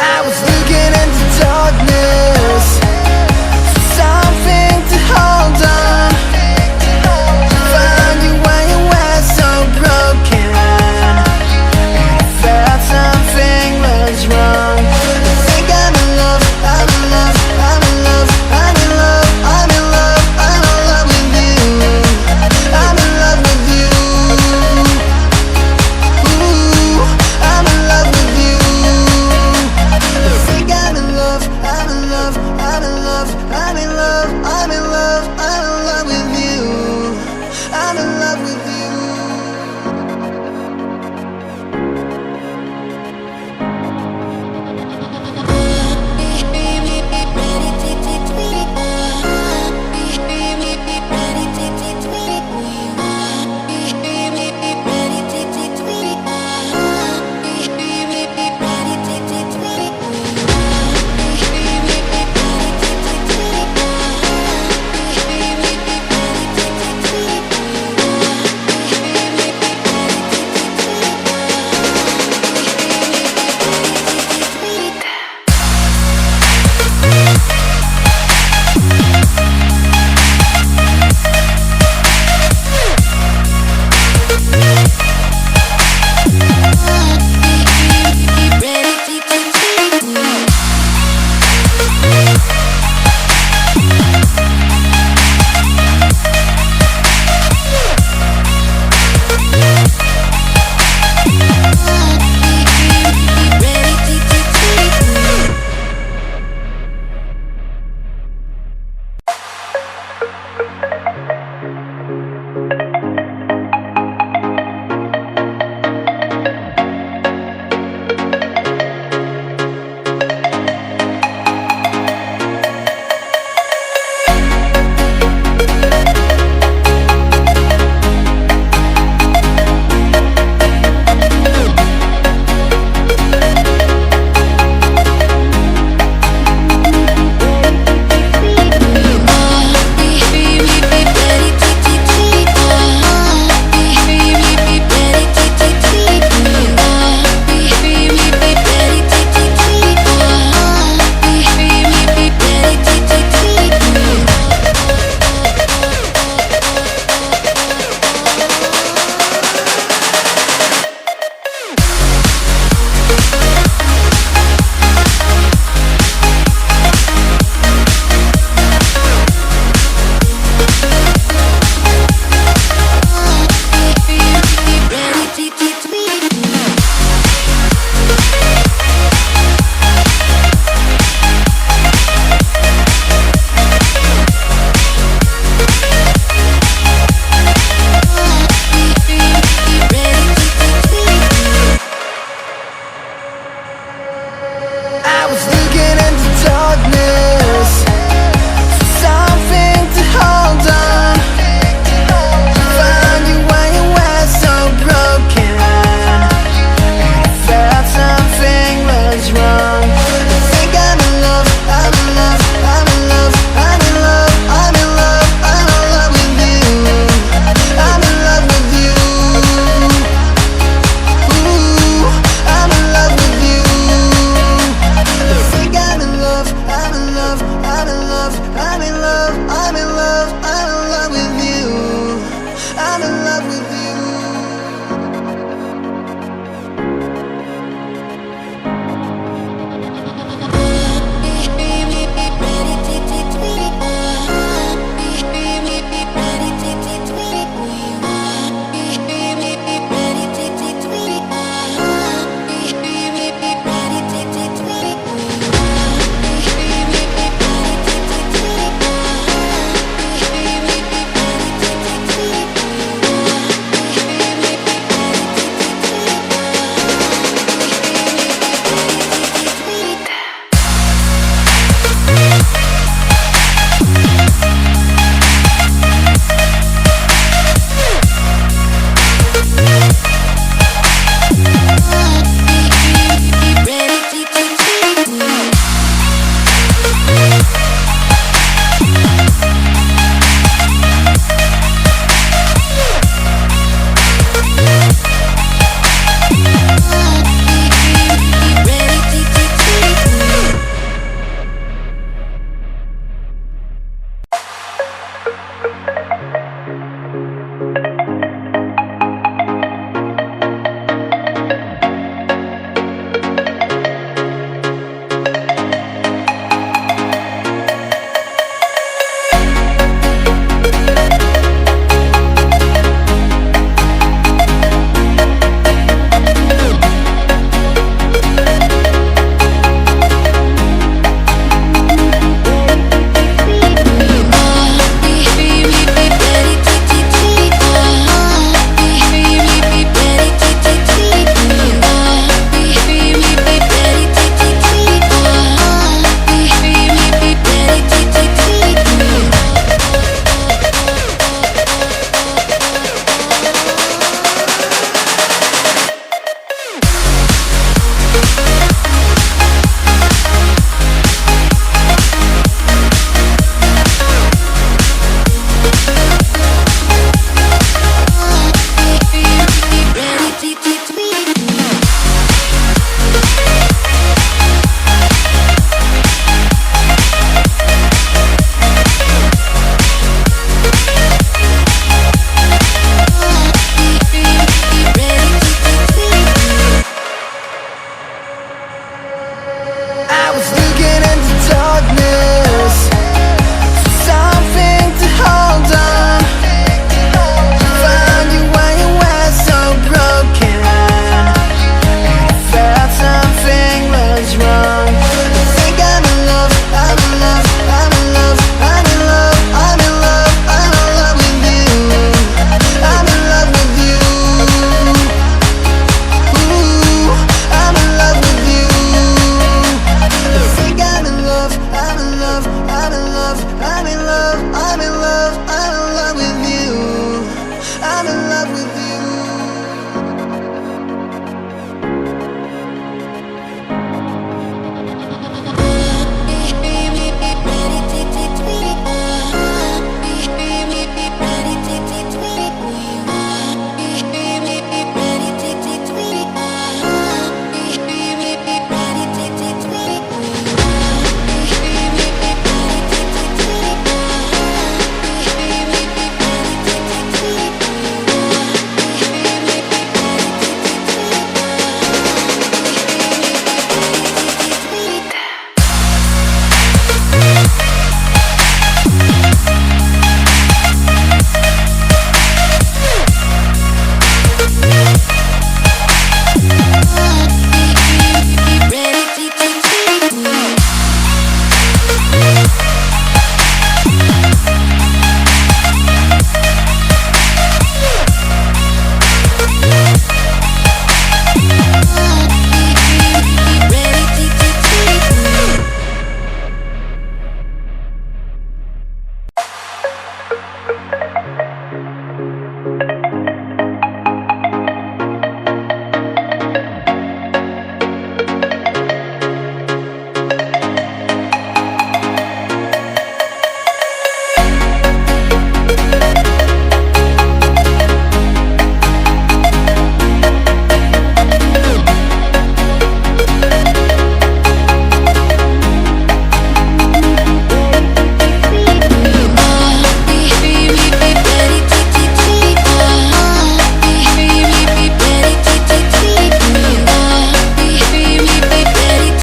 I was looking into darkness for something to hold on. Found you when you were so broken, and I felt something was wrong. I think I'm in love, I'm in love, I'm in love, I'm in love, I'm in love, I'm in love with you. I'm in love with you. Ooh, I'm in love with you. I think I'm in love, I'm in love, I'm in love, I'm in love, I'm in love, I'm in love with you. I'm in love with you. I was looking into darkness for something to hold on. Found you when you were so broken, and I felt something was wrong. I think I'm in love, I'm in love, I'm in love, I'm in love, I'm in love, I'm in love with you. I'm in love with you. Ooh, I'm in love with you. I think I'm in love, I'm in love, I was